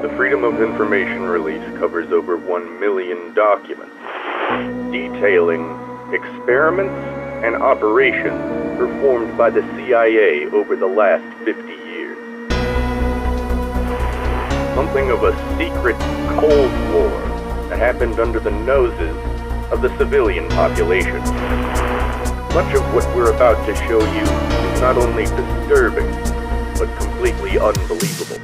The Freedom of Information release covers over 1 million documents, detailing experiments and operations performed by the CIA over the last 50 years. Something of a secret Cold War that happened under the noses of the civilian population. Much of what we're about to show you is not only disturbing, but completely unbelievable.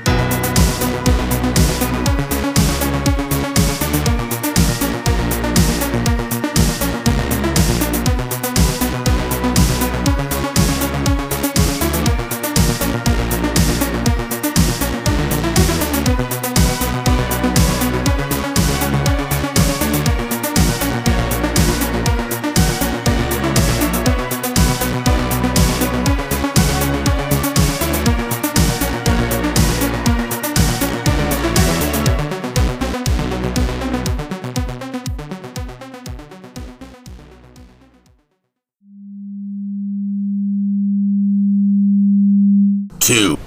Two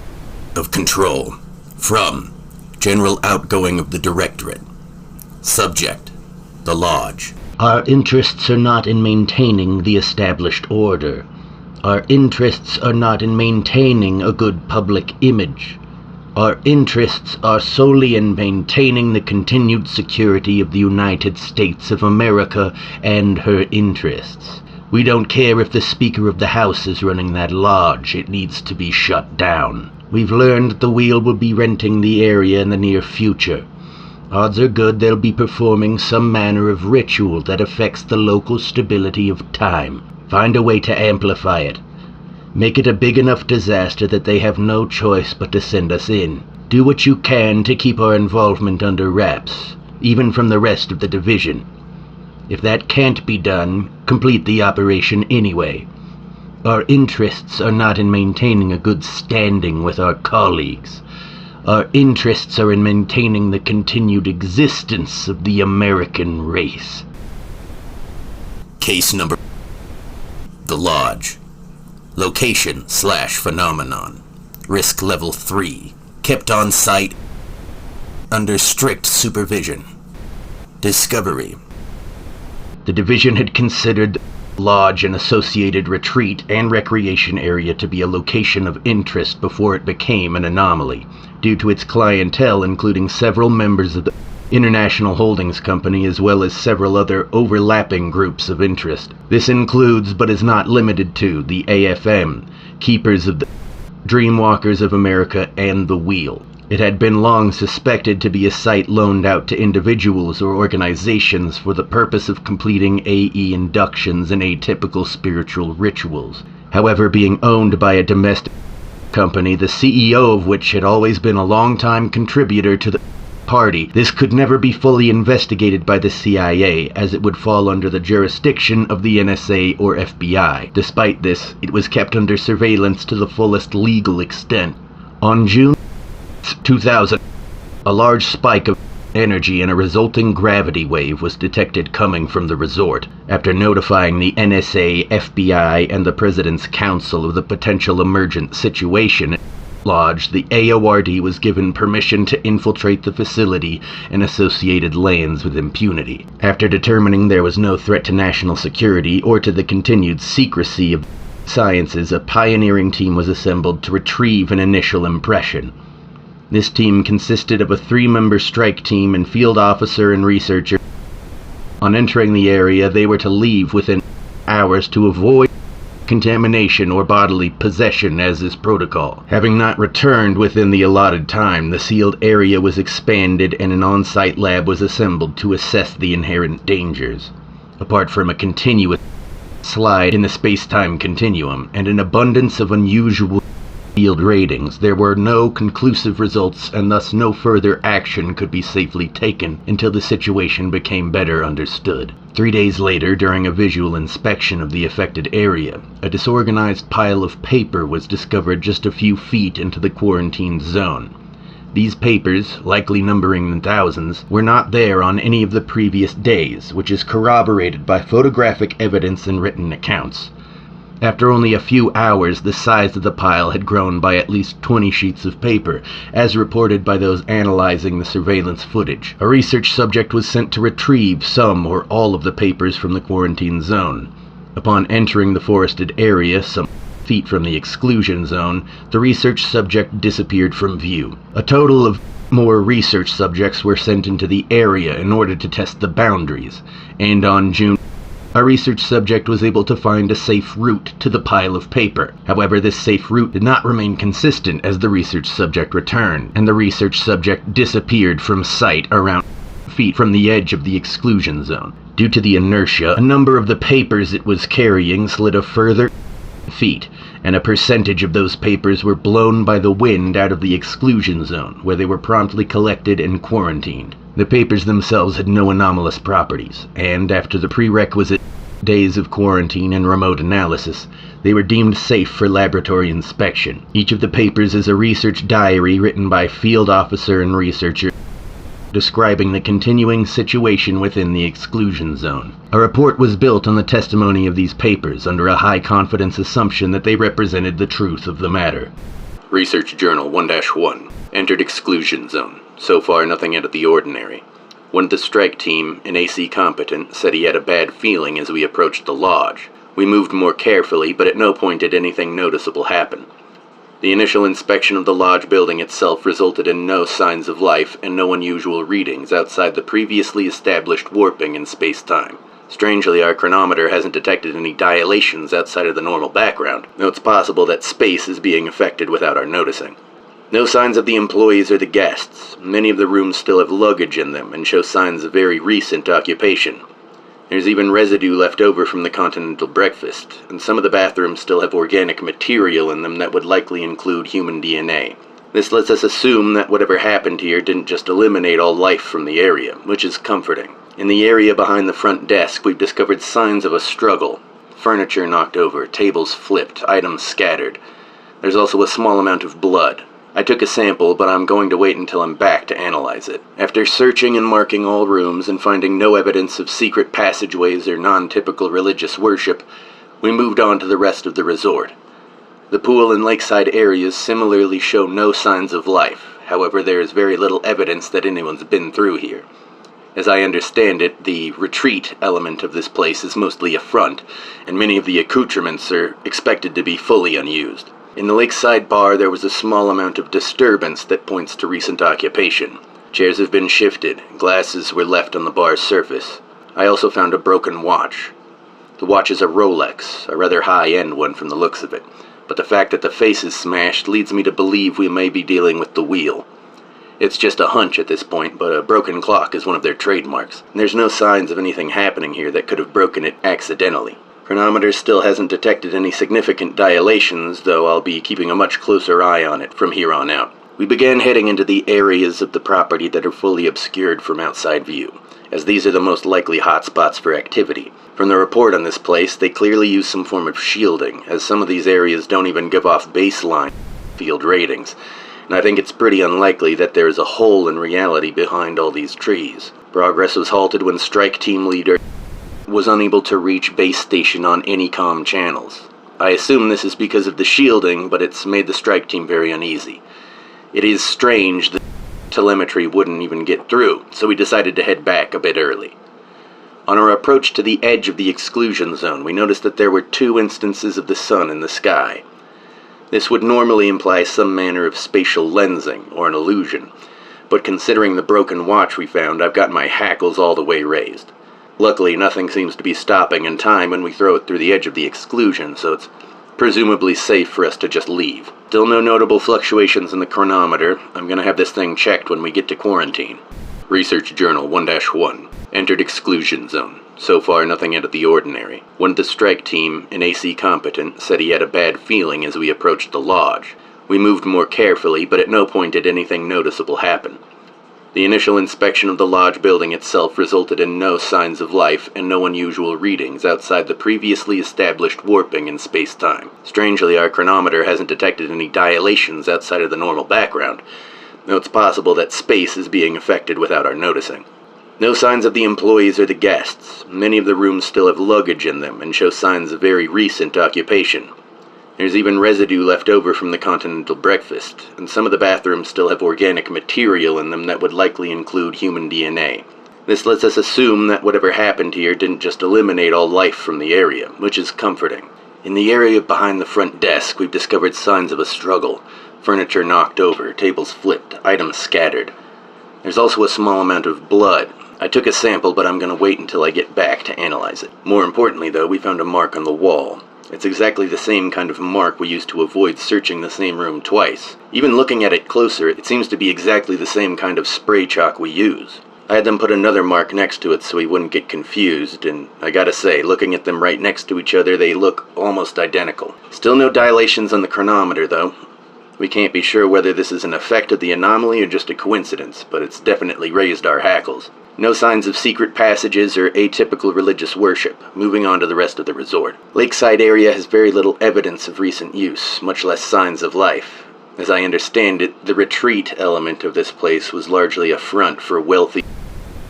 of control. From General Outgoing of the Directorate. Subject, the Lodge. Our interests are not in maintaining the established order. Our interests are not in maintaining a good public image. Our interests are solely in maintaining the continued security of the United States of America and her interests. We don't care if the Speaker of the House is running that lodge. It needs to be shut down. We've learned that the Wheel will be renting the area in the near future. Odds are good they'll be performing some manner of ritual that affects the local stability of time. Find a way to amplify it. Make it a big enough disaster that they have no choice but to send us in. Do what you can to keep our involvement under wraps, even from the rest of the division. If that can't be done, complete the operation anyway. Our interests are not in maintaining a good standing with our colleagues. Our interests are in maintaining the continued existence of the American race. Case number... The Lodge. Location/phenomenon. Risk level 3. Kept on site under strict supervision. Discovery. The division had considered the lodge an associated retreat and recreation area to be a location of interest before it became an anomaly, due to its clientele including several members of the International Holdings Company as well as several other overlapping groups of interest. This includes, but is not limited to, the AFM, Keepers of the Dreamwalkers of America, and the Wheel. It had been long suspected to be a site loaned out to individuals or organizations for the purpose of completing AE inductions and atypical spiritual rituals. However, being owned by a domestic company, the CEO of which had always been a long-time contributor to the party, this could never be fully investigated by the CIA, as it would fall under the jurisdiction of the NSA or FBI. Despite this, it was kept under surveillance to the fullest legal extent. On June 2000, a large spike of energy and a resulting gravity wave was detected coming from the resort. After notifying the NSA, FBI, and the President's Council of the potential emergent situation, Lodge, the AORD was given permission to infiltrate the facility and associated lands with impunity. After determining there was no threat to national security or to the continued secrecy of sciences, a pioneering team was assembled to retrieve an initial impression. This team consisted of a 3-member strike team and field officer and researcher. On entering the area, they were to leave within hours to avoid contamination or bodily possession as is protocol. Having not returned within the allotted time, the sealed area was expanded and an on-site lab was assembled to assess the inherent dangers. Apart from a continuous slide in the space-time continuum and an abundance of unusual field ratings, there were no conclusive results and thus no further action could be safely taken until the situation became better understood. 3 days later, during a visual inspection of the affected area, a disorganized pile of paper was discovered just a few feet into the quarantined zone. These papers, likely numbering in thousands, were not there on any of the previous days, which is corroborated by photographic evidence and written accounts. After only a few hours, the size of the pile had grown by at least 20 sheets of paper, as reported by those analyzing the surveillance footage. A research subject was sent to retrieve some or all of the papers from the quarantine zone. Upon entering the forested area, some feet from the exclusion zone, the research subject disappeared from view. A total of more research subjects were sent into the area in order to test the boundaries, and on June, a research subject was able to find a safe route to the pile of paper. However, this safe route did not remain consistent as the research subject returned, and the research subject disappeared from sight around feet from the edge of the exclusion zone. Due to the inertia, a number of the papers it was carrying slid a further feet, and a percentage of those papers were blown by the wind out of the exclusion zone, where they were promptly collected and quarantined. The papers themselves had no anomalous properties, and after the prerequisite days of quarantine and remote analysis, they were deemed safe for laboratory inspection. Each of the papers is a research diary written by field officer and researcher, describing the continuing situation within the exclusion zone. A report was built on the testimony of these papers under a high-confidence assumption that they represented the truth of the matter. Research Journal 1-1. Entered exclusion zone. So far, nothing out of the ordinary. One of the strike team, an AC competent, said he had a bad feeling as we approached the lodge. We moved more carefully, but at no point did anything noticeable happen. The initial inspection of the lodge building itself resulted in no signs of life and no unusual readings outside the previously established warping in space-time. Strangely, our chronometer hasn't detected any dilations outside of the normal background, though it's possible that space is being affected without our noticing. No signs of the employees or the guests. Many of the rooms still have luggage in them and show signs of very recent occupation. There's even residue left over from the continental breakfast, and some of the bathrooms still have organic material in them that would likely include human DNA. This lets us assume that whatever happened here didn't just eliminate all life from the area, which is comforting. In the area behind the front desk, we've discovered signs of a struggle. Furniture knocked over, tables flipped, items scattered. There's also a small amount of blood. I took a sample, but I'm going to wait until I'm back to analyze it. After searching and marking all rooms and finding no evidence of secret passageways or non-typical religious worship, we moved on to the rest of the resort. The pool and lakeside areas similarly show no signs of life. However, there is very little evidence that anyone's been through here. As I understand it, the retreat element of this place is mostly a front, and many of the accoutrements are expected to be fully unused. In the lakeside bar, there was a small amount of disturbance that points to recent occupation. Chairs have been shifted, glasses were left on the bar's surface. I also found a broken watch. The watch is a Rolex, a rather high-end one from the looks of it, but the fact that the face is smashed leads me to believe we may be dealing with the wheel. It's just a hunch at this point, but a broken clock is one of their trademarks, and there's no signs of anything happening here that could have broken it accidentally. Chronometer still hasn't detected any significant dilations, though I'll be keeping a much closer eye on it from here on out. We began heading into the areas of the property that are fully obscured from outside view, as these are the most likely hotspots for activity. From the report on this place, they clearly use some form of shielding, as some of these areas don't even give off baseline field ratings, and I think it's pretty unlikely that there is a hole in reality behind all these trees. Progress was halted when strike team leader was unable to reach base station on any comm channels. I assume this is because of the shielding, but it's made the strike team very uneasy. It is strange that telemetry wouldn't even get through, so we decided to head back a bit early. On our approach to the edge of the exclusion zone, we noticed that there were 2 instances of the sun in the sky. This would normally imply some manner of spatial lensing, or an illusion, but considering the broken watch we found, I've got my hackles all the way raised. Luckily, nothing seems to be stopping in time when we throw it through the edge of the exclusion, so it's presumably safe for us to just leave. Still no notable fluctuations in the chronometer. I'm gonna have this thing checked when we get to quarantine. Research Journal 1-1. Entered exclusion zone. So far, nothing out of the ordinary. One of the strike team, an AC competent, said he had a bad feeling as we approached the lodge. We moved more carefully, but at no point did anything noticeable happen. The initial inspection of the lodge building itself resulted in no signs of life and no unusual readings outside the previously established warping in space-time. Strangely, our chronometer hasn't detected any dilations outside of the normal background, though it's possible that space is being affected without our noticing. No signs of the employees or the guests. Many of the rooms still have luggage in them and show signs of very recent occupation. There's even residue left over from the continental breakfast, and some of the bathrooms still have organic material in them that would likely include human DNA. This lets us assume that whatever happened here didn't just eliminate all life from the area, which is comforting. In the area behind the front desk, we've discovered signs of a struggle. Furniture knocked over, tables flipped, items scattered. There's also a small amount of blood. I took a sample, but I'm going to wait until I get back to analyze it. More importantly, though, we found a mark on the wall. It's exactly the same kind of mark we used to avoid searching the same room twice. Even looking at it closer, it seems to be exactly the same kind of spray chalk we use. I had them put another mark next to it so we wouldn't get confused, and I gotta say, looking at them right next to each other, they look almost identical. Still no dilations on the chronometer, though. We can't be sure whether this is an effect of the anomaly or just a coincidence, but it's definitely raised our hackles. No signs of secret passages or atypical religious worship. Moving on to the rest of the resort. Lakeside area has very little evidence of recent use, much less signs of life. As I understand it, the retreat element of this place was largely a front for wealthy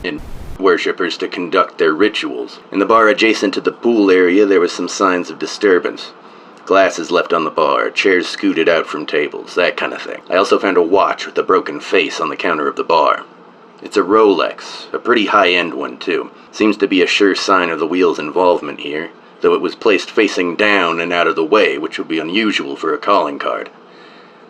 and worshippers to conduct their rituals. In the bar adjacent to the pool area, there was some signs of disturbance. Glasses left on the bar, chairs scooted out from tables, that kind of thing. I also found a watch with a broken face on the counter of the bar. It's a Rolex, a pretty high-end one too. Seems to be a sure sign of the wheel's involvement here, though it was placed facing down and out of the way, which would be unusual for a calling card.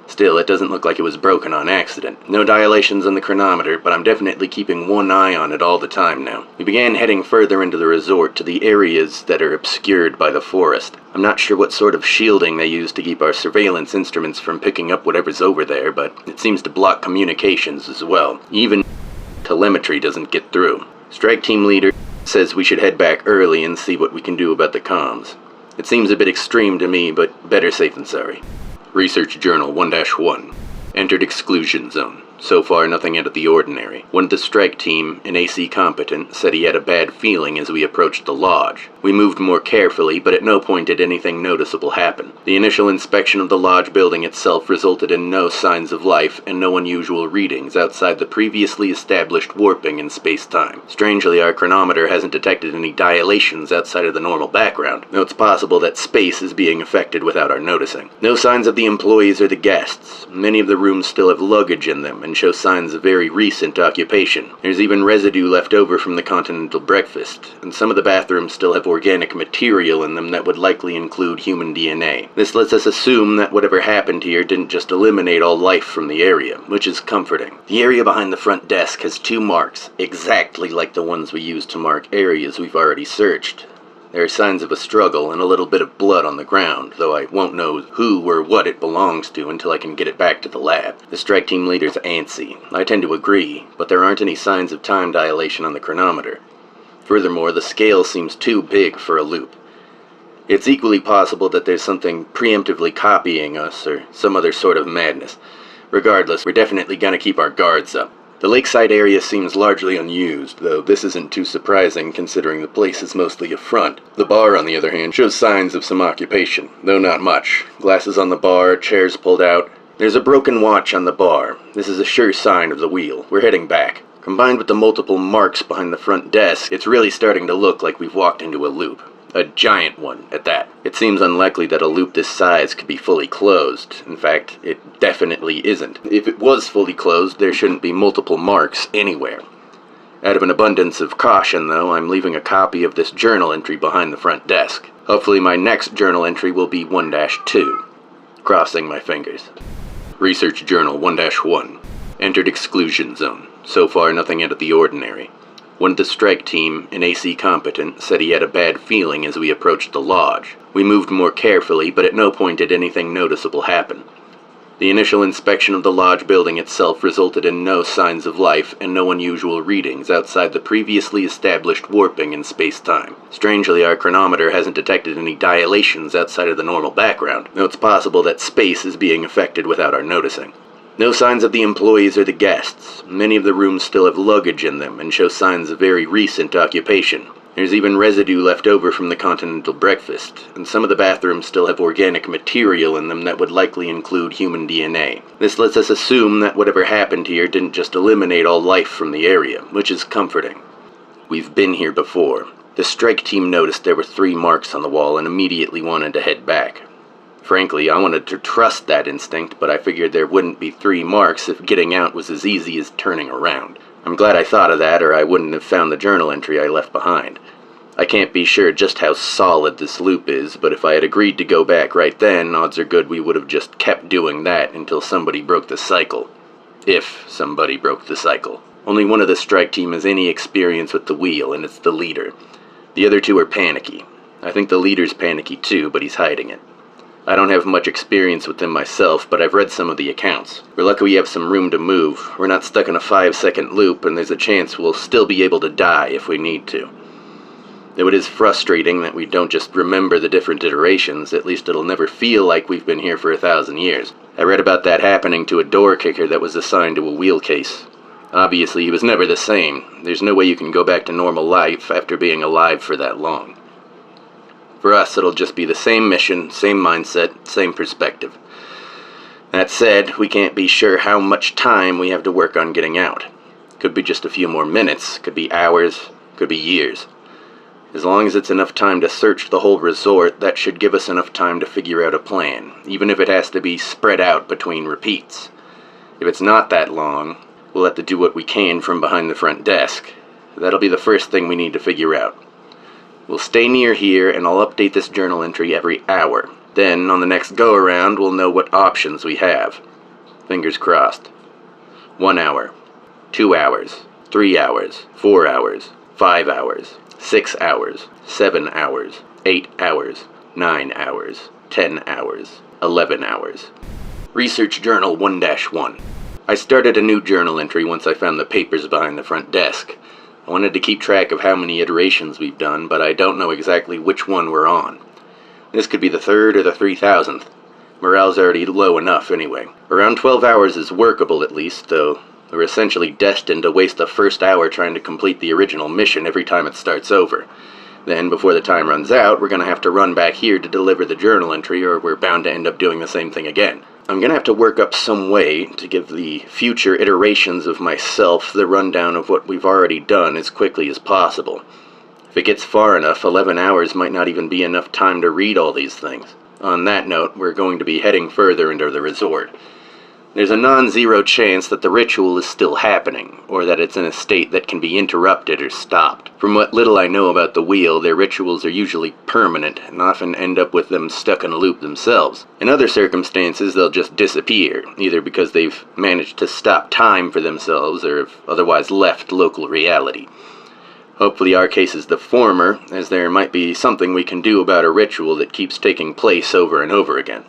Still, it doesn't look like it was broken on accident. No dilations on the chronometer, but I'm definitely keeping one eye on it all the time now. We began heading further into the resort to the areas that are obscured by the forest. I'm not sure what sort of shielding they use to keep our surveillance instruments from picking up whatever's over there, but it seems to block communications as well. Even telemetry doesn't get through. Strike team leader says we should head back early and see what we can do about the comms. It seems a bit extreme to me, but better safe than sorry. Research Journal 1-1. Entered exclusion zone. So far, nothing out of the ordinary. One of the strike team, an AC competent, said he had a bad feeling as we approached the lodge. We moved more carefully, but at no point did anything noticeable happen. The initial inspection of the lodge building itself resulted in no signs of life and no unusual readings outside the previously established warping in space-time. Strangely, our chronometer hasn't detected any dilations outside of the normal background, though it's possible that space is being affected without our noticing. No signs of the employees or the guests. Many of the rooms still have luggage in them and show signs of very recent occupation. There's even residue left over from the continental breakfast, and some of the bathrooms still have organic material in them that would likely include human DNA. This lets us assume that whatever happened here didn't just eliminate all life from the area, which is comforting. The area behind the front desk has 2 marks, exactly like the ones we used to mark areas we've already searched. There are signs of a struggle and a little bit of blood on the ground, though I won't know who or what it belongs to until I can get it back to the lab. The strike team leader's antsy. I tend to agree, but there aren't any signs of time dilation on the chronometer. Furthermore, the scale seems too big for a loop. It's equally possible that there's something preemptively copying us or some other sort of madness. Regardless, we're definitely gonna keep our guards up. The lakeside area seems largely unused, though this isn't too surprising considering the place is mostly a front. The bar, on the other hand, shows signs of some occupation, though not much. Glasses on the bar, chairs pulled out. There's a broken watch on the bar. This is a sure sign of the wheel. We're heading back. Combined with the multiple marks behind the front desk, it's really starting to look like we've walked into a loop. A giant one, at that. It seems unlikely that a loop this size could be fully closed. In fact, it definitely isn't. If it was fully closed, there shouldn't be multiple marks anywhere. Out of an abundance of caution, though, I'm leaving a copy of this journal entry behind the front desk. Hopefully my next journal entry will be 1-2. Crossing my fingers. Research Journal 1-1. Entered exclusion zone. So far, nothing out of the ordinary. One of the strike team, an AC competent, said he had a bad feeling as we approached the lodge. We moved more carefully, but at no point did anything noticeable happen. The initial inspection of the lodge building itself resulted in no signs of life and no unusual readings outside the previously established warping in space-time. Strangely, our chronometer hasn't detected any dilations outside of the normal background, though it's possible that space is being affected without our noticing. No signs of the employees or the guests. Many of the rooms still have luggage in them and show signs of very recent occupation. There's even residue left over from the continental breakfast, and some of the bathrooms still have organic material in them that would likely include human DNA. This lets us assume that whatever happened here didn't just eliminate all life from the area, which is comforting. We've been here before. The strike team noticed there were 3 marks on the wall and immediately wanted to head back. Frankly, I wanted to trust that instinct, but I figured there wouldn't be 3 marks if getting out was as easy as turning around. I'm glad I thought of that, or I wouldn't have found the journal entry I left behind. I can't be sure just how solid this loop is, but if I had agreed to go back right then, odds are good we would have just kept doing that until somebody broke the cycle. If somebody broke the cycle. Only one of the strike team has any experience with the wheel, and it's the leader. The other 2 are panicky. I think the leader's panicky too, but he's hiding it. I don't have much experience with them myself, but I've read some of the accounts. We're lucky we have some room to move. We're not stuck in a 5-second loop, and there's a chance we'll still be able to die if we need to. Though it is frustrating that we don't just remember the different iterations, at least it'll never feel like we've been here for 1,000 years. I read about that happening to a door kicker that was assigned to a wheel case. Obviously, he was never the same. There's no way you can go back to normal life after being alive for that long. For us, it'll just be the same mission, same mindset, same perspective. That said, we can't be sure how much time we have to work on getting out. Could be just a few more minutes, could be hours, could be years. As long as it's enough time to search the whole resort, that should give us enough time to figure out a plan, even if it has to be spread out between repeats. If it's not that long, we'll have to do what we can from behind the front desk. That'll be the first thing we need to figure out. We'll stay near here, and I'll update this journal entry every hour. Then, on the next go-around, we'll know what options we have. Fingers crossed. 1 hour, 2 hours, 3 hours, 4 hours, 5 hours, 6 hours, 7 hours, 8 hours, 9 hours, 10 hours, 11 hours. Research Journal 1-1. I started a new journal entry once I found the papers behind the front desk. I wanted to keep track of how many iterations we've done, but I don't know exactly which one we're on. This could be the 3rd or the 3,000th. Morale's already low enough anyway. Around 12 hours is workable at least, though we're essentially destined to waste the first hour trying to complete the original mission every time it starts over. Then, before the time runs out, we're going to have to run back here to deliver the journal entry, or we're bound to end up doing the same thing again. I'm going to have to work up some way to give the future iterations of myself the rundown of what we've already done as quickly as possible. If it gets far enough, 11 hours might not even be enough time to read all these things. On that note, we're going to be heading further into the resort. There's a non-zero chance that the ritual is still happening, or that it's in a state that can be interrupted or stopped. From what little I know about the wheel, their rituals are usually permanent, and often end up with them stuck in a loop themselves. In other circumstances, they'll just disappear, either because they've managed to stop time for themselves, or have otherwise left local reality. Hopefully our case is the former, as there might be something we can do about a ritual that keeps taking place over and over again.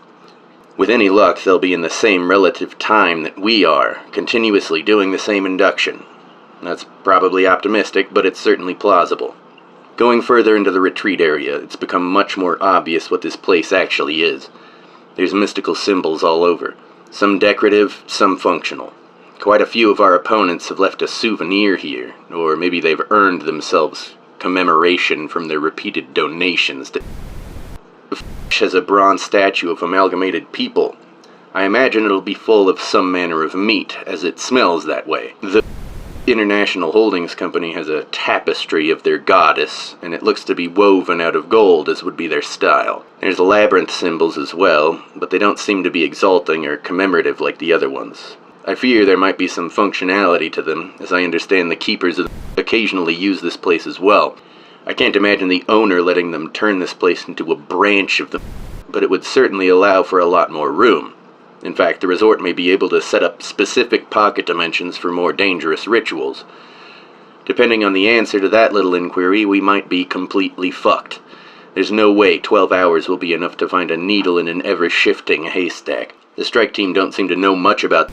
With any luck, they'll be in the same relative time that we are, continuously doing the same induction. That's probably optimistic, but it's certainly plausible. Going further into the retreat area, it's become much more obvious what this place actually is. There's mystical symbols all over, some decorative, some functional. Quite a few of our opponents have left a souvenir here, or maybe they've earned themselves commemoration from their repeated donations to has a bronze statue of amalgamated people. I imagine it'll be full of some manner of meat, as it smells that way. The International Holdings Company has a tapestry of their goddess, and it looks to be woven out of gold, as would be their style. There's labyrinth symbols as well, but they don't seem to be exalting or commemorative like the other ones. I fear there might be some functionality to them, as I understand the keepers occasionally use this place as well. I can't imagine the owner letting them turn this place into a branch of them, but it would certainly allow for a lot more room. In fact, the resort may be able to set up specific pocket dimensions for more dangerous rituals. Depending on the answer to that little inquiry, we might be completely fucked. There's no way 12 hours will be enough to find a needle in an ever-shifting haystack. The strike team don't seem to know much about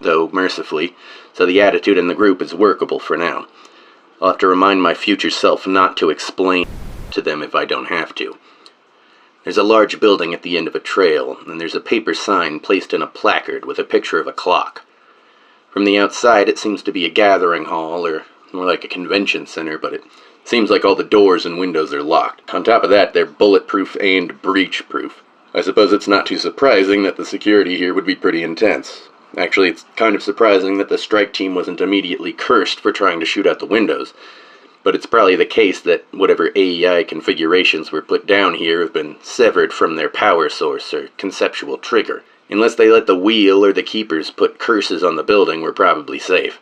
though, mercifully, so the attitude in the group is workable for now. I'll have to remind my future self not to explain to them if I don't have to. There's a large building at the end of a trail, and there's a paper sign placed in a placard with a picture of a clock. From the outside, it seems to be a gathering hall, or more like a convention center, but it seems like all the doors and windows are locked. On top of that, they're bulletproof and breach-proof. I suppose it's not too surprising that the security here would be pretty intense. Actually, it's kind of surprising that the strike team wasn't immediately cursed for trying to shoot out the windows. but it's probably the case that whatever AEI configurations were put down here have been severed from their power source or conceptual trigger. Unless they let the wheel or the keepers put curses on the building, we're probably safe.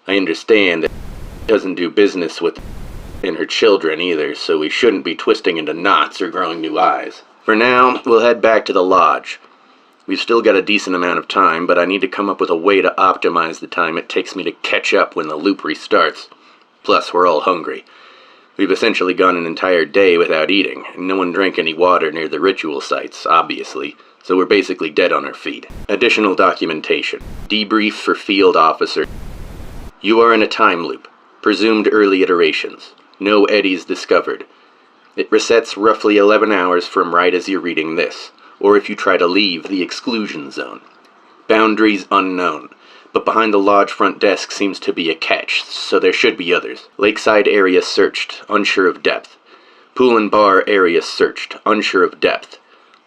I understand that it doesn't do business with and her children either, so we shouldn't be twisting into knots or growing new eyes. For now, we'll head back to the lodge. We've still got a decent amount of time, but I need to come up with a way to optimize the time it takes me to catch up when the loop restarts. Plus, we're all hungry. We've essentially gone an entire day without eating, and no one drank any water near the ritual sites, obviously, so we're basically dead on our feet. Additional documentation. Debrief for Field Officer. You are in a time loop. Presumed early iterations. No eddies discovered. It resets roughly 11 hours from right as you're reading this, or if you try to leave the exclusion zone. Boundaries unknown, but behind the lodge front desk seems to be a catch, so there should be others. Lakeside area searched, unsure of depth. Pool and bar area searched, unsure of depth.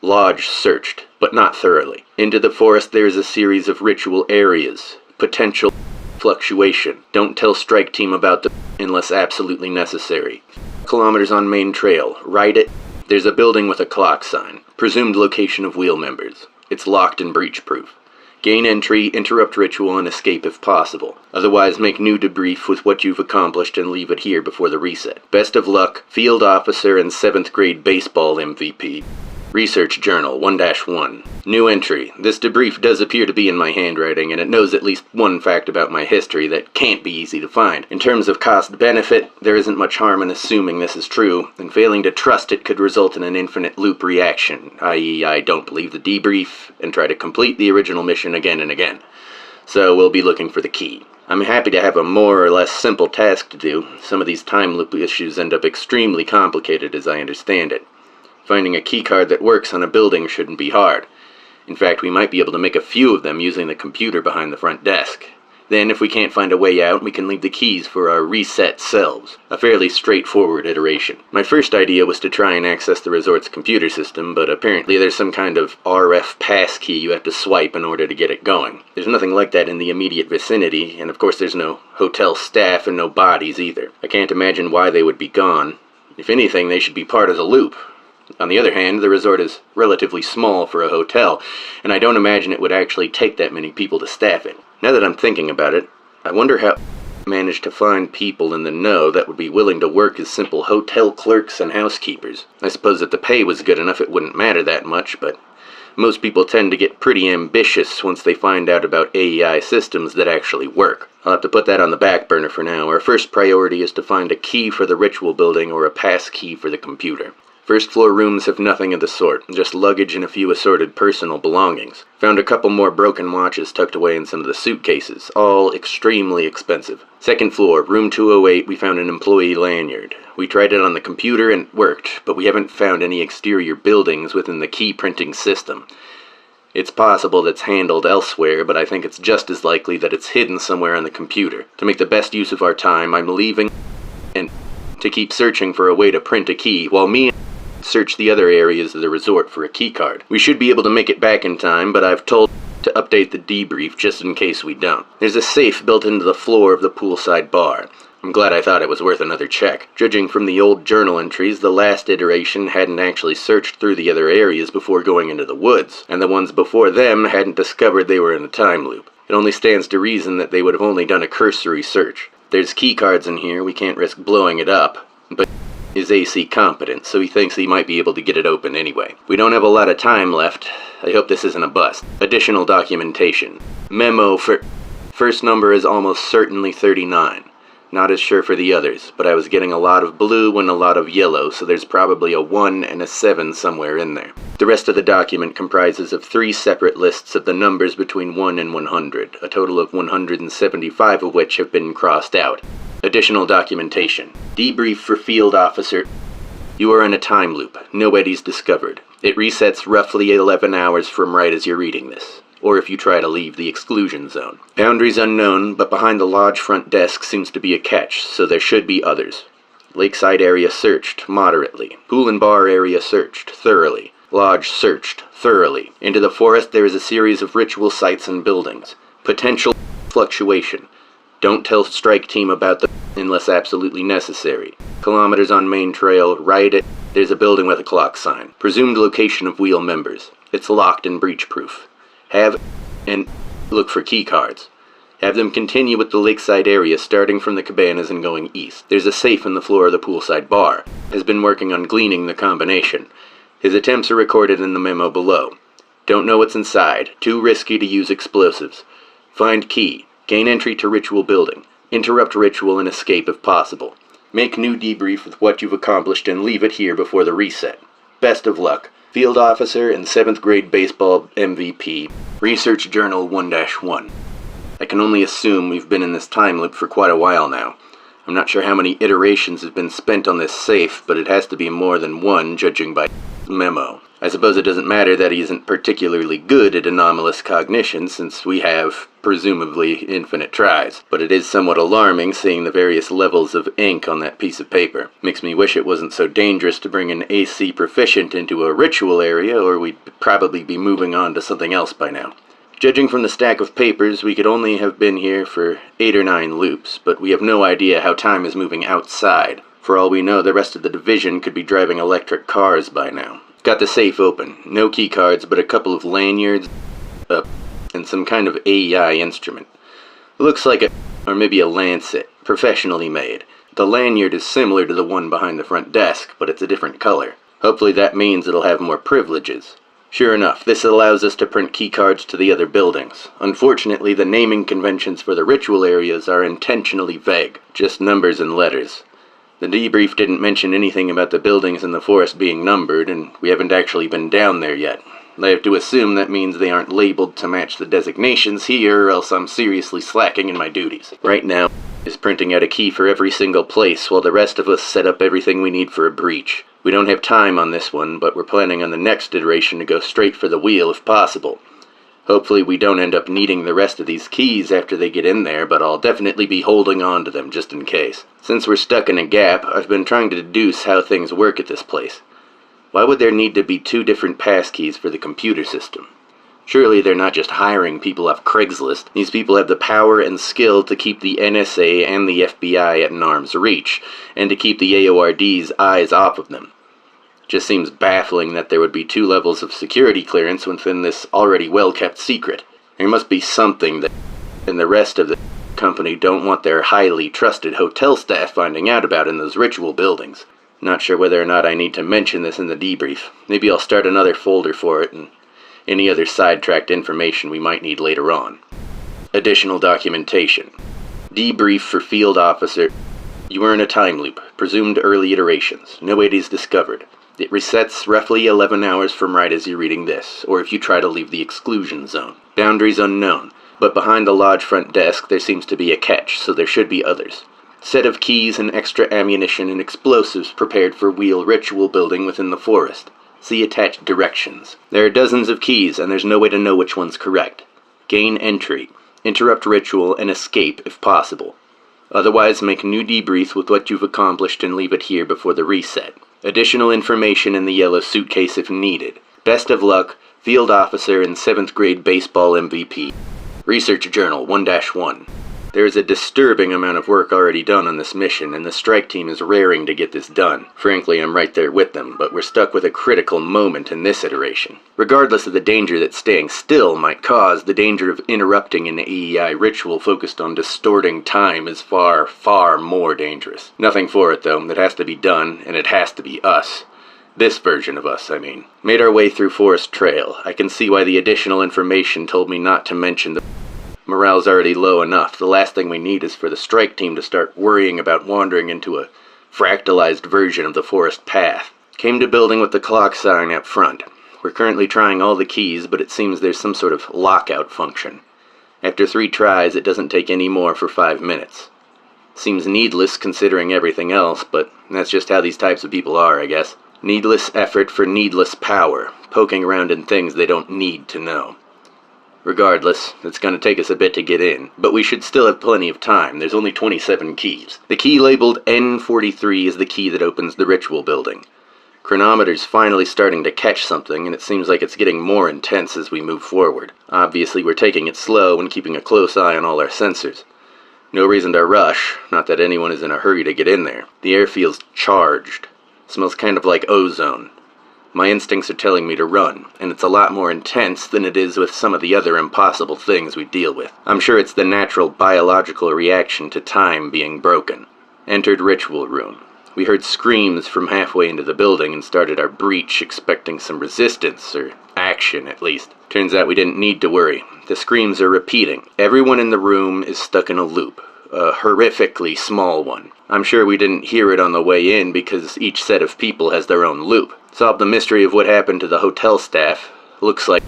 Lodge searched, but not thoroughly. Into the forest there is a series of ritual areas. Potential fluctuation. Don't tell strike team about them unless absolutely necessary. Kilometers on main trail. Right it. There's a building with a clock sign. Presumed location of wheel members. It's locked and breach-proof. Gain entry, interrupt ritual, and escape if possible. Otherwise, make new debrief with what you've accomplished and leave it here before the reset. Best of luck, Field Officer and 7th grade baseball MVP. Research Journal 1-1. New entry. This debrief does appear to be in my handwriting, and it knows at least one fact about my history that can't be easy to find. In terms of cost-benefit, there isn't much harm in assuming this is true, and failing to trust it could result in an infinite loop reaction, i.e. I don't believe the debrief, and try to complete the original mission again and again. So we'll be looking for the key. I'm happy to have a more or less simple task to do. Some of these time loop issues end up extremely complicated as I understand it. Finding a keycard that works on a building shouldn't be hard. In fact, we might be able to make a few of them using the computer behind the front desk. Then, if we can't find a way out, we can leave the keys for our reset selves. A fairly straightforward iteration. My first idea was to try and access the resort's computer system, but apparently there's some kind of RF passkey you have to swipe in order to get it going. There's nothing like that in the immediate vicinity, and of course there's no hotel staff and no bodies either. I can't imagine why they would be gone. If anything, they should be part of the loop. On the other hand, the resort is relatively small for a hotel, and I don't imagine it would actually take that many people to staff it. Now that I'm thinking about it, I wonder how managed to find people in the know that would be willing to work as simple hotel clerks and housekeepers. I suppose if the pay was good enough it wouldn't matter that much, but most people tend to get pretty ambitious once they find out about AEI systems that actually work. I'll have to put that on the back burner for now. Our first priority is to find a key for the ritual building or a pass key for the computer. First floor rooms have nothing of the sort, just luggage and a few assorted personal belongings. Found a couple more broken watches tucked away in some of the suitcases, all extremely expensive. Second floor, room 208, we found an employee lanyard. We tried it on the computer and it worked, but we haven't found any exterior buildings within the key printing system. It's possible that's handled elsewhere, but I think it's just as likely that it's hidden somewhere on the computer. To make the best use of our time, I'm leaving and to keep searching for a way to print a key, while me and search the other areas of the resort for a keycard. We should be able to make it back in time, but I've told to update the debrief just in case we don't. There's a safe built into the floor of the poolside bar. I'm glad I thought it was worth another check. Judging from the old journal entries, the last iteration hadn't actually searched through the other areas before going into the woods, and the ones before them hadn't discovered they were in a time loop. It only stands to reason that they would have only done a cursory search. There's keycards in here, we can't risk blowing it up, but is AC competent, so he thinks he might be able to get it open anyway. We don't have a lot of time left. I hope this isn't a bust. Additional documentation. Memo for first number is almost certainly 39. Not as sure for the others, but I was getting a lot of blue and a lot of yellow, so there's probably a 1 and a 7 somewhere in there. The rest of the document comprises of 3 separate lists of the numbers between 1 and 100, a total of 175 of which have been crossed out. Additional documentation. Debrief for Field Officer. You are in a time loop. No eddies discovered. It resets roughly 11 hours from right as you're reading this, or if you try to leave the exclusion zone. Boundaries unknown, but behind the lodge front desk seems to be a catch, so there should be others. Lakeside area searched, moderately. Pool and bar area searched, thoroughly. Lodge searched, thoroughly. Into the forest there is a series of ritual sites and buildings. Potential fluctuation. Don't tell strike team about them unless absolutely necessary. Kilometers on main trail, right there's a building with a clock sign. Presumed location of wheel members. It's locked and breach-proof. Have and look for key cards. Have them continue with the lakeside area starting from the cabanas and going east. There's a safe in the floor of the poolside bar. Has been working on gleaning the combination. His attempts are recorded in the memo below. Don't know what's inside. Too risky to use explosives. Find key. Gain entry to ritual building. Interrupt ritual and escape if possible. Make new debrief with what you've accomplished and leave it here before the reset. Best of luck. Field Officer and 7th grade baseball MVP. Research Journal 1-1. I can only assume we've been in this time loop for quite a while now. I'm not sure how many iterations have been spent on this safe, but it has to be more than one, judging by memo. I suppose it doesn't matter that he isn't particularly good at anomalous cognition, since we have, presumably, infinite tries. But it is somewhat alarming seeing the various levels of ink on that piece of paper. Makes me wish it wasn't so dangerous to bring an AC proficient into a ritual area, or we'd probably be moving on to something else by now. Judging from the stack of papers, we could only have been here for 8 or 9 loops, but we have no idea how time is moving outside. For all we know, the rest of the division could be driving electric cars by now. Got the safe open. No key cards, but a couple of lanyards, and some kind of AEI instrument. Looks like or maybe a lancet, professionally made. The lanyard is similar to the one behind the front desk, but it's a different color. Hopefully that means it'll have more privileges. Sure enough, this allows us to print keycards to the other buildings. Unfortunately, the naming conventions for the ritual areas are intentionally vague, just numbers and letters. The debrief didn't mention anything about the buildings in the forest being numbered, and we haven't actually been down there yet. I have to assume that means they aren't labeled to match the designations here, or else I'm seriously slacking in my duties. Right now, is printing out a key for every single place, while the rest of us set up everything we need for a breach. We don't have time on this one, but we're planning on the next iteration to go straight for the wheel if possible. Hopefully we don't end up needing the rest of these keys after they get in there, but I'll definitely be holding on to them just in case. Since we're stuck in a gap, I've been trying to deduce how things work at this place. Why would there need to be 2 different passkeys for the computer system? Surely they're not just hiring people off Craigslist. These people have the power and skill to keep the NSA and the FBI at an arm's reach, and to keep the AORD's eyes off of them. Just seems baffling that there would be 2 levels of security clearance within this already well-kept secret. There must be something that and the rest of the company don't want their highly trusted hotel staff finding out about in those ritual buildings. Not sure whether or not I need to mention this in the debrief. Maybe I'll start another folder for it and any other sidetracked information we might need later on. Additional documentation. Debrief for Field Officer. You are in a time loop. Presumed early iterations. No ADs discovered. It resets roughly 11 hours from right as you're reading this, or if you try to leave the exclusion zone. Boundaries unknown, but behind the lodge front desk there seems to be a catch, so there should be others. Set of keys and extra ammunition and explosives prepared for wheel ritual building within the forest. See attached directions. There are dozens of keys, and there's no way to know which one's correct. Gain entry. Interrupt ritual and escape if possible. Otherwise, make new debrief with what you've accomplished and leave it here before the reset. Additional information in the yellow suitcase if needed. Best of luck, Field Officer and 7th grade baseball MVP. Research Journal 1-1. There is a disturbing amount of work already done on this mission, and the strike team is raring to get this done. Frankly, I'm right there with them, but we're stuck with a critical moment in this iteration. Regardless of the danger that staying still might cause, the danger of interrupting an AEI ritual focused on distorting time is far, far more dangerous. Nothing for it, though. It has to be done, and it has to be us. This version of us, I mean. Made our way through Forest Trail. I can see why the additional information told me not to mention the morale's already low enough. The last thing we need is for the strike team to start worrying about wandering into a fractalized version of the forest path. Came to building with the clock sign up front. We're currently trying all the keys, but it seems there's some sort of lockout function. After 3 tries, it doesn't take any more for 5 minutes. Seems needless considering everything else, but that's just how these types of people are, I guess. Needless effort for needless power, poking around in things they don't need to know. Regardless, it's going to take us a bit to get in, but we should still have plenty of time. There's only 27 keys. The key labeled N43 is the key that opens the ritual building. Chronometer's finally starting to catch something, and it seems like it's getting more intense as we move forward. Obviously, we're taking it slow and keeping a close eye on all our sensors. No reason to rush, not that anyone is in a hurry to get in there. The air feels charged. Smells kind of like ozone. My instincts are telling me to run, and it's a lot more intense than it is with some of the other impossible things we deal with. I'm sure it's the natural biological reaction to time being broken. Entered ritual room. We heard screams from halfway into the building and started our breach expecting some resistance, or action at least. Turns out we didn't need to worry. The screams are repeating. Everyone in the room is stuck in a loop. A horrifically small one. I'm sure we didn't hear it on the way in because each set of people has their own loop. Solved the mystery of what happened to the hotel staff. Looks like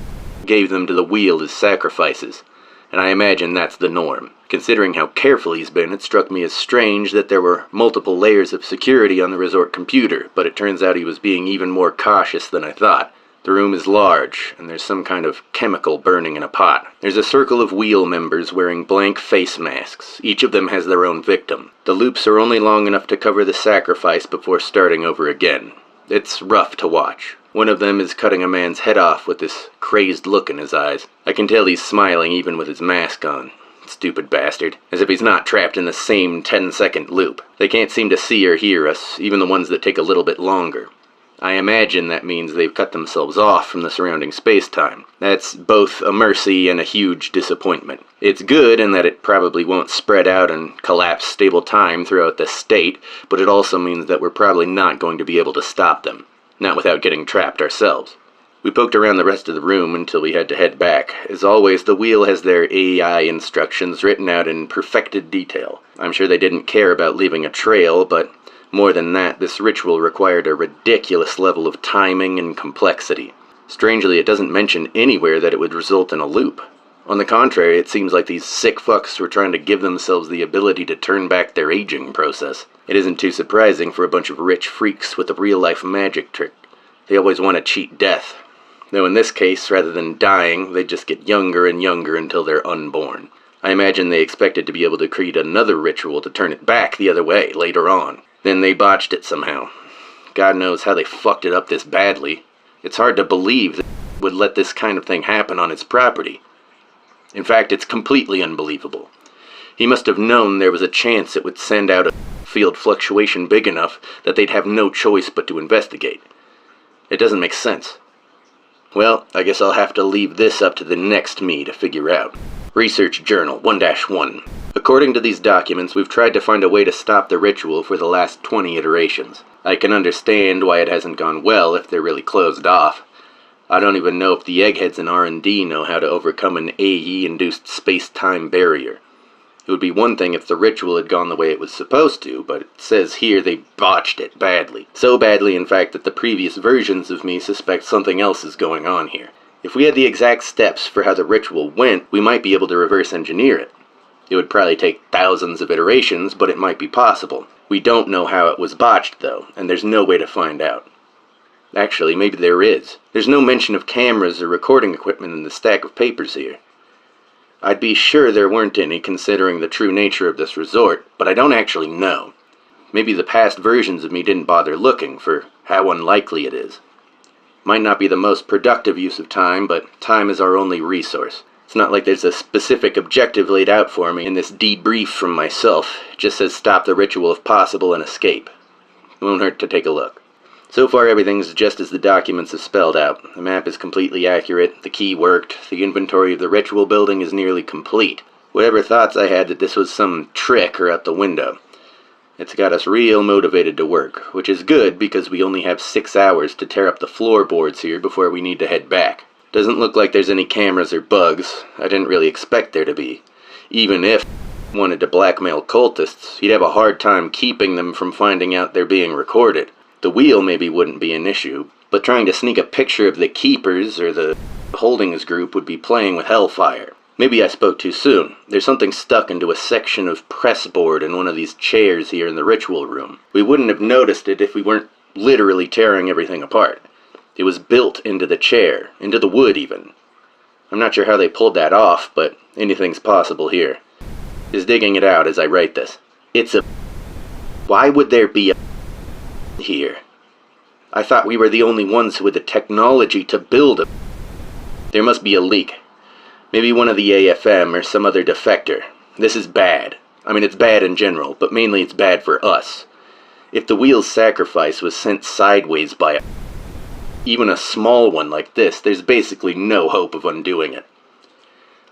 gave them to the wheel as sacrifices. And I imagine that's the norm. Considering how careful he's been, it struck me as strange that there were multiple layers of security on the resort computer, but it turns out he was being even more cautious than I thought. The room is large, and there's some kind of chemical burning in a pot. There's a circle of wheel members wearing blank face masks. Each of them has their own victim. The loops are only long enough to cover the sacrifice before starting over again. It's rough to watch. One of them is cutting a man's head off with this crazed look in his eyes. I can tell he's smiling even with his mask on. Stupid bastard. As if he's not trapped in the same 10-second loop. They can't seem to see or hear us, even the ones that take a little bit longer. I imagine that means they've cut themselves off from the surrounding space-time. That's both a mercy and a huge disappointment. It's good in that it probably won't spread out and collapse stable time throughout the state, but it also means that we're probably not going to be able to stop them. Not without getting trapped ourselves. We poked around the rest of the room until we had to head back. As always, the wheel has their AI instructions written out in perfected detail. I'm sure they didn't care about leaving a trail, but more than that, this ritual required a ridiculous level of timing and complexity. Strangely, it doesn't mention anywhere that it would result in a loop. On the contrary, it seems like these sick fucks were trying to give themselves the ability to turn back their aging process. It isn't too surprising for a bunch of rich freaks with a real-life magic trick. They always want to cheat death. Though in this case, rather than dying, they just get younger and younger until they're unborn. I imagine they expected to be able to create another ritual to turn it back the other way later on. Then they botched it somehow. God knows how they fucked it up this badly. It's hard to believe that it would let this kind of thing happen on its property. In fact, it's completely unbelievable. He must have known there was a chance it would send out a field fluctuation big enough that they'd have no choice but to investigate. It doesn't make sense. Well, I guess I'll have to leave this up to the next me to figure out. Research Journal 1-1. According to these documents, we've tried to find a way to stop the ritual for the last 20 iterations. I can understand why it hasn't gone well if they're really closed off. I don't even know if the eggheads in R&D know how to overcome an AE-induced space-time barrier. It would be one thing if the ritual had gone the way it was supposed to, but it says here they botched it badly. So badly, in fact, that the previous versions of me suspect something else is going on here. If we had the exact steps for how the ritual went, we might be able to reverse engineer it. It would probably take thousands of iterations, but it might be possible. We don't know how it was botched, though, and there's no way to find out. Actually, maybe there is. There's no mention of cameras or recording equipment in the stack of papers here. I'd be sure there weren't any, considering the true nature of this resort, but I don't actually know. Maybe the past versions of me didn't bother looking, for how unlikely it is. Might not be the most productive use of time, but time is our only resource. It's not like there's a specific objective laid out for me in this debrief from myself. It just says stop the ritual if possible and escape. It won't hurt to take a look. So far everything's just as the documents have spelled out. The map is completely accurate, the key worked, the inventory of the ritual building is nearly complete. Whatever thoughts I had that this was some trick are out the window. It's got us real motivated to work, which is good because we only have 6 hours to tear up the floorboards here before we need to head back. Doesn't look like there's any cameras or bugs. I didn't really expect there to be. Even if wanted to blackmail cultists, he'd have a hard time keeping them from finding out they're being recorded. The wheel maybe wouldn't be an issue, but trying to sneak a picture of the keepers or the holdings group would be playing with hellfire. Maybe I spoke too soon. There's something stuck into a section of pressboard in one of these chairs here in the ritual room. We wouldn't have noticed it if we weren't literally tearing everything apart. It was built into the chair, into the wood even. I'm not sure how they pulled that off, but anything's possible here. Just digging it out as I write this. It's a... Why would there be a... here? I thought we were the only ones who had the technology to build a... There must be a leak. Maybe one of the AFM or some other defector. This is bad. I mean, it's bad in general, but mainly it's bad for us. If the wheel's sacrifice was sent sideways by even a small one like this, there's basically no hope of undoing it.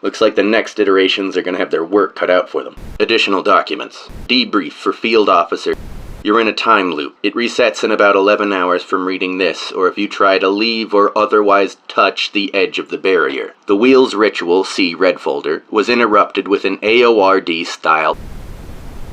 Looks like the next iterations are going to have their work cut out for them. Additional documents. Debrief for Field Officer. You're in a time loop. It resets in about 11 hours from reading this, or if you try to leave or otherwise touch the edge of the barrier. The wheel's ritual, see red folder, was interrupted with an AORD style,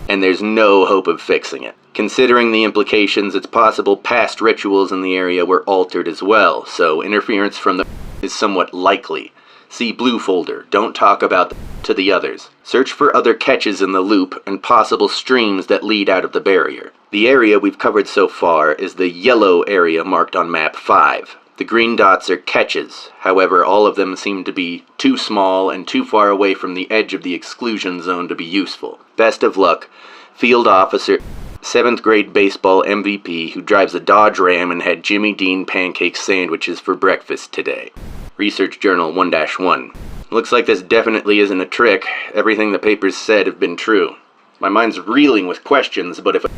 and there's no hope of fixing it. Considering the implications, it's possible past rituals in the area were altered as well, so interference from the is somewhat likely. See blue folder. Don't talk about to the others. Search for other catches in the loop and possible streams that lead out of the barrier. The area we've covered so far is the yellow area marked on map 5. The green dots are catches, however all of them seem to be too small and too far away from the edge of the exclusion zone to be useful. Best of luck, Field Officer, 7th grade baseball MVP who drives a Dodge Ram and had Jimmy Dean pancake sandwiches for breakfast today. Research Journal 1-1. Looks like this definitely isn't a trick. Everything the papers said have been true. My mind's reeling with questions, but if it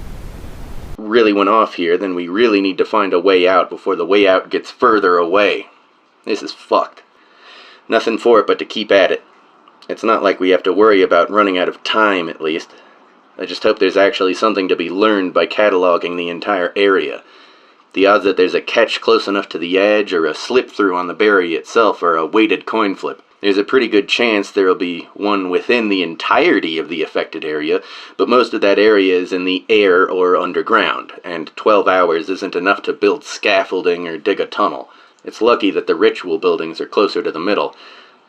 really went off here, then we really need to find a way out before the way out gets further away. This is fucked. Nothing for it but to keep at it. It's not like we have to worry about running out of time, at least. I just hope there's actually something to be learned by cataloging the entire area. The odds that there's a catch close enough to the edge or a slip-through on the barrier itself are a weighted coin flip. There's a pretty good chance there'll be one within the entirety of the affected area, but most of that area is in the air or underground, and 12 hours isn't enough to build scaffolding or dig a tunnel. It's lucky that the ritual buildings are closer to the middle.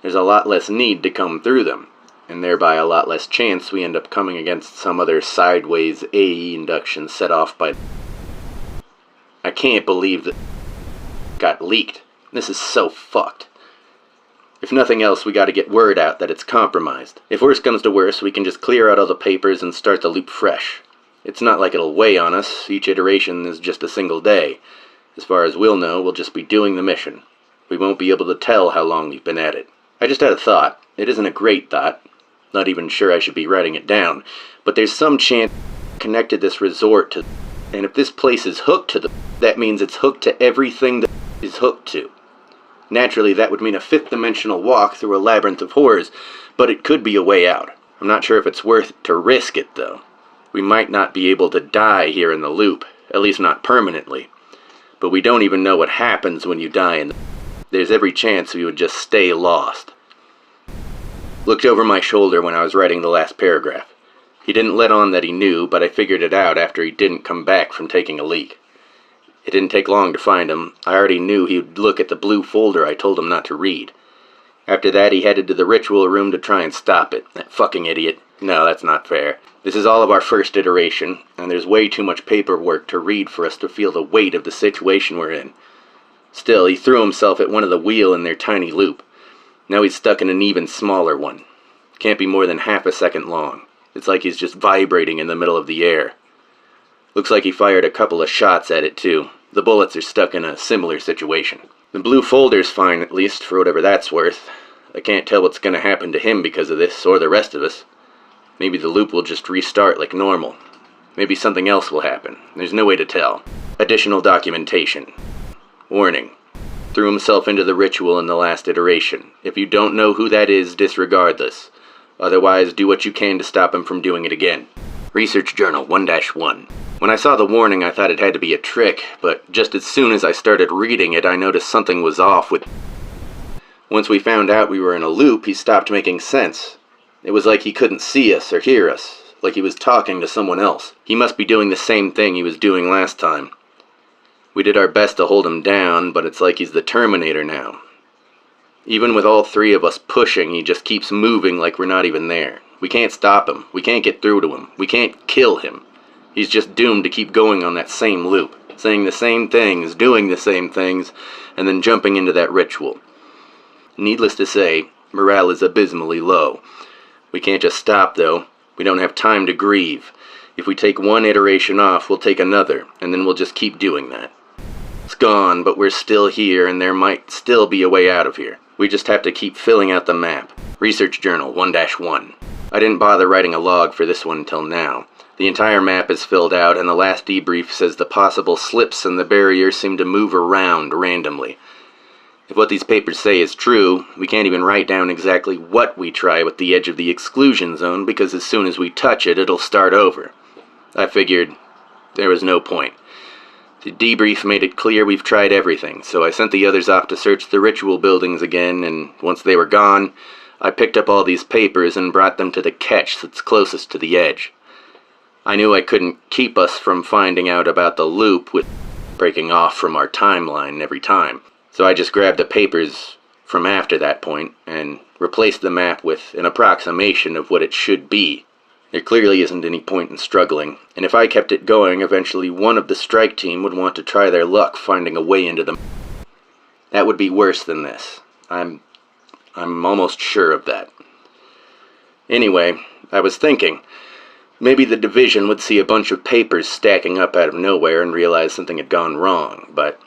There's a lot less need to come through them, and thereby a lot less chance we end up coming against some other sideways AE induction set off by... I can't believe that got leaked. This is so fucked. If nothing else, we gotta get word out that it's compromised. If worse comes to worse, we can just clear out all the papers and start the loop fresh. It's not like it'll weigh on us. Each iteration is just a single day. As far as we'll know, we'll just be doing the mission. We won't be able to tell how long we've been at it. I just had a thought. It isn't a great thought. Not even sure I should be writing it down. But there's some chance connected this resort to... And if this place is hooked to that means it's hooked to everything that is hooked to. Naturally, that would mean a fifth-dimensional walk through a labyrinth of horrors, but it could be a way out. I'm not sure if it's worth to risk it, though. We might not be able to die here in the loop, at least not permanently. But we don't even know what happens when you die in the... There's every chance we would just stay lost. Looked over my shoulder when I was writing the last paragraph. He didn't let on that he knew, but I figured it out after he didn't come back from taking a leak. It didn't take long to find him. I already knew he would look at the blue folder I told him not to read. After that, he headed to the ritual room to try and stop it. That fucking idiot. No, that's not fair. This is all of our first iteration, and there's way too much paperwork to read for us to feel the weight of the situation we're in. Still, he threw himself at one of the wheel in their tiny loop. Now he's stuck in an even smaller one. Can't be more than half a second long. It's like he's just vibrating in the middle of the air. Looks like he fired a couple of shots at it, too. The bullets are stuck in a similar situation. The blue folder's fine, at least, for whatever that's worth. I can't tell what's gonna happen to him because of this, or the rest of us. Maybe the loop will just restart like normal. Maybe something else will happen. There's no way to tell. Additional documentation. Warning. Threw himself into the ritual in the last iteration. If you don't know who that is, disregard this. Otherwise, do what you can to stop him from doing it again. Research Journal 1-1. When I saw the warning, I thought it had to be a trick, but just as soon as I started reading it, I noticed something was off with... Once we found out we were in a loop, he stopped making sense. It was like he couldn't see us or hear us, like he was talking to someone else. He must be doing the same thing he was doing last time. We did our best to hold him down, but it's like he's the Terminator now. Even with all three of us pushing, he just keeps moving like we're not even there. We can't stop him. We can't get through to him. We can't kill him. He's just doomed to keep going on that same loop, saying the same things, doing the same things, and then jumping into that ritual. Needless to say, morale is abysmally low. We can't just stop, though. We don't have time to grieve. If we take one iteration off, we'll take another, and then we'll just keep doing that. It's gone, but we're still here, and there might still be a way out of here. We just have to keep filling out the map. Research Journal 1-1. I didn't bother writing a log for this one until now. The entire map is filled out, and the last debrief says the possible slips in the barrier seem to move around randomly. If what these papers say is true, we can't even write down exactly what we try with the edge of the exclusion zone, because as soon as we touch it, it'll start over. I figured there was no point. The debrief made it clear we've tried everything, so I sent the others off to search the ritual buildings again, and once they were gone, I picked up all these papers and brought them to the catch that's closest to the edge. I knew I couldn't keep us from finding out about the loop with breaking off from our timeline every time, so I just grabbed the papers from after that point and replaced the map with an approximation of what it should be. There clearly isn't any point in struggling, and if I kept it going, eventually one of the strike team would want to try their luck finding a way into the... That would be worse than this. I'm almost sure of that. Anyway, I was thinking, maybe the division would see a bunch of papers stacking up out of nowhere and realize something had gone wrong, but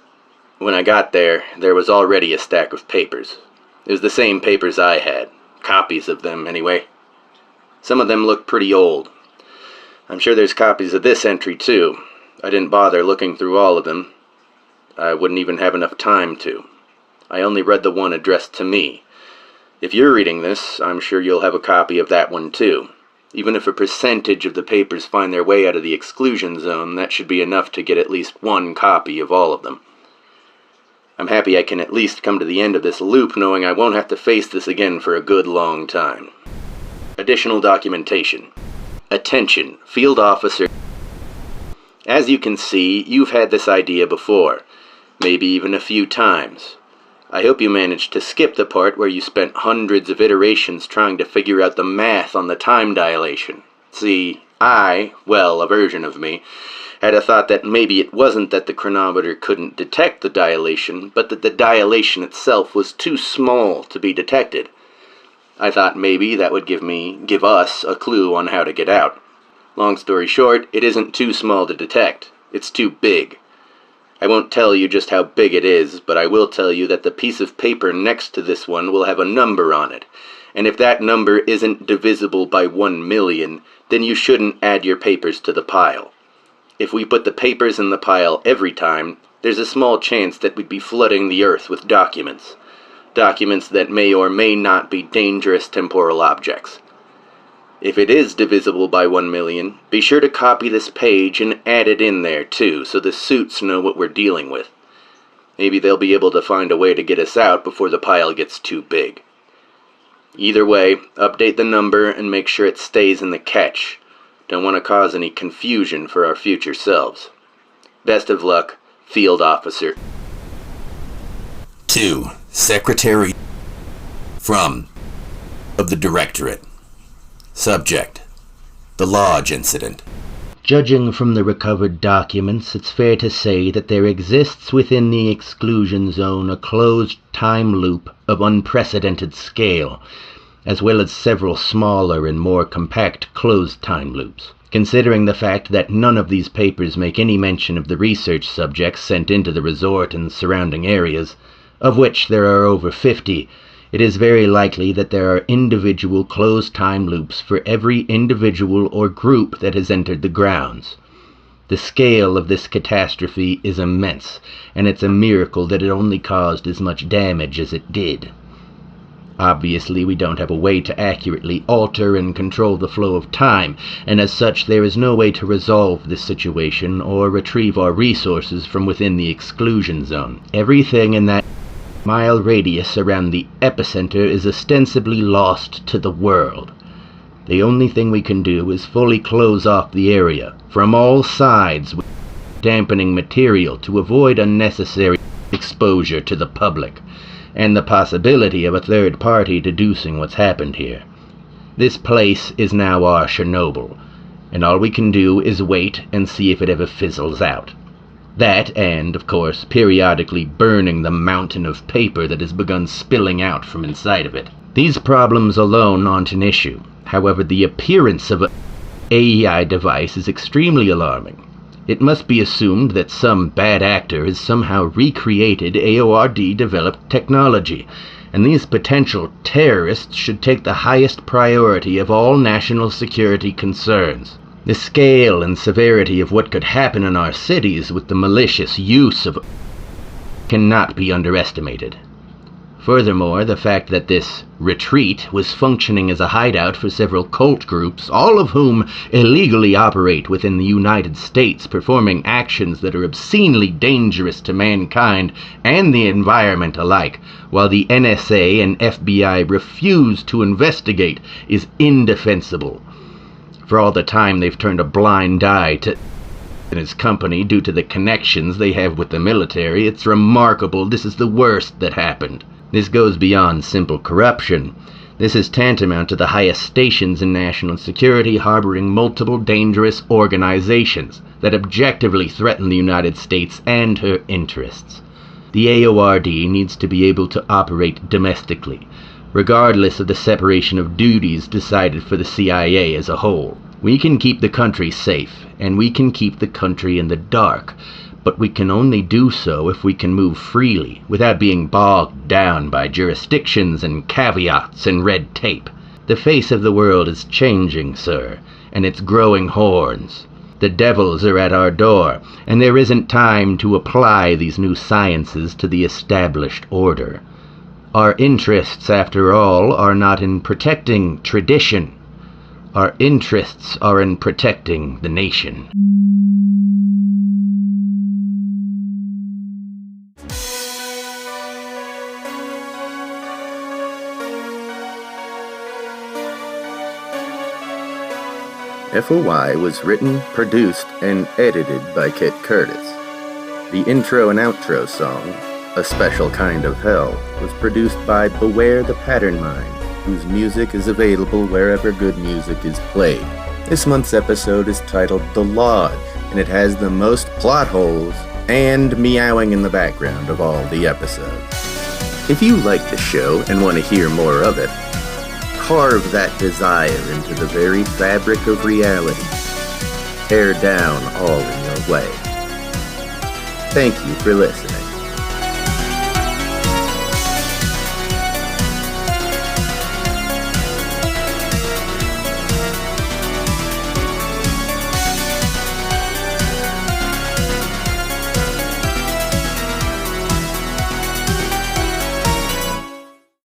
when I got there, there was already a stack of papers. It was the same papers I had, copies of them anyway. Some of them look pretty old. I'm sure there's copies of this entry too. I didn't bother looking through all of them. I wouldn't even have enough time to. I only read the one addressed to me. If you're reading this, I'm sure you'll have a copy of that one too. Even if a percentage of the papers find their way out of the exclusion zone, that should be enough to get at least one copy of all of them. I'm happy I can at least come to the end of this loop knowing I won't have to face this again for a good long time. Additional documentation. Attention, Field Officer. As you can see, you've had this idea before, maybe even a few times. I hope you managed to skip the part where you spent hundreds of iterations trying to figure out the math on the time dilation. See, a version of me, had a thought that maybe it wasn't that the chronometer couldn't detect the dilation, but that the dilation itself was too small to be detected. I thought maybe that would give us a clue on how to get out. Long story short, it isn't too small to detect. It's too big. I won't tell you just how big it is, but I will tell you that the piece of paper next to this one will have a number on it. And if that number isn't divisible by 1 million, then you shouldn't add your papers to the pile. If we put the papers in the pile every time, there's a small chance that we'd be flooding the Earth with documents. Documents that may or may not be dangerous temporal objects. If it is divisible by 1 million, be sure to copy this page and add it in there too, so the suits know what we're dealing with. Maybe they'll be able to find a way to get us out before the pile gets too big. Either way, update the number and make sure it stays in the catch. Don't want to cause any confusion for our future selves. Best of luck, Field Officer. 2. Secretary from of the Directorate. Subject: the Lodge Incident. Judging from the recovered documents, it's fair to say that there exists within the exclusion zone a closed time loop of unprecedented scale, as well as several smaller and more compact closed time loops. Considering the fact that none of these papers make any mention of the research subjects sent into the resort and surrounding areas, of which there are over 50, it is very likely that there are individual closed time loops for every individual or group that has entered the grounds. The scale of this catastrophe is immense, and it's a miracle that it only caused as much damage as it did. Obviously, we don't have a way to accurately alter and control the flow of time, and as such there is no way to resolve this situation or retrieve our resources from within the exclusion zone. Everything in that mile radius around the epicenter is ostensibly lost to the world. The only thing we can do is fully close off the area from all sides with dampening material to avoid unnecessary exposure to the public and the possibility of a third party deducing what's happened here. This place is now our Chernobyl, and all we can do is wait and see if it ever fizzles out. That, and, of course, periodically burning the mountain of paper that has begun spilling out from inside of it. These problems alone aren't an issue. However, the appearance of an AEI device is extremely alarming. It must be assumed that some bad actor has somehow recreated AORD-developed technology, and these potential terrorists should take the highest priority of all national security concerns. The scale and severity of what could happen in our cities with the malicious use of cannot be underestimated. Furthermore, the fact that this retreat was functioning as a hideout for several cult groups, all of whom illegally operate within the United States, performing actions that are obscenely dangerous to mankind and the environment alike, while the NSA and FBI refuse to investigate, is indefensible. For all the time they've turned a blind eye to and his company due to the connections they have with the military, it's remarkable this is the worst that happened. This goes beyond simple corruption. This is tantamount to the highest stations in national security harboring multiple dangerous organizations that objectively threaten the United States and her interests. The AORD needs to be able to operate domestically, regardless of the separation of duties decided for the CIA as a whole. We can keep the country safe, and we can keep the country in the dark, but we can only do so if we can move freely, without being bogged down by jurisdictions and caveats and red tape. The face of the world is changing, sir, and it's growing horns. The devils are at our door, and there isn't time to apply these new sciences to the established order. Our interests, after all, are not in protecting tradition. Our interests are in protecting the nation. FOI was written, produced, and edited by Kit Curtis. The intro and outro song, A Special Kind of Hell, was produced by Beware the Patternmind, whose music is available wherever good music is played. This month's episode is titled The Lodge, and it has the most plot holes and meowing in the background of all the episodes. If you like the show and want to hear more of it, carve that desire into the very fabric of reality. Tear down all in your way. Thank you for listening.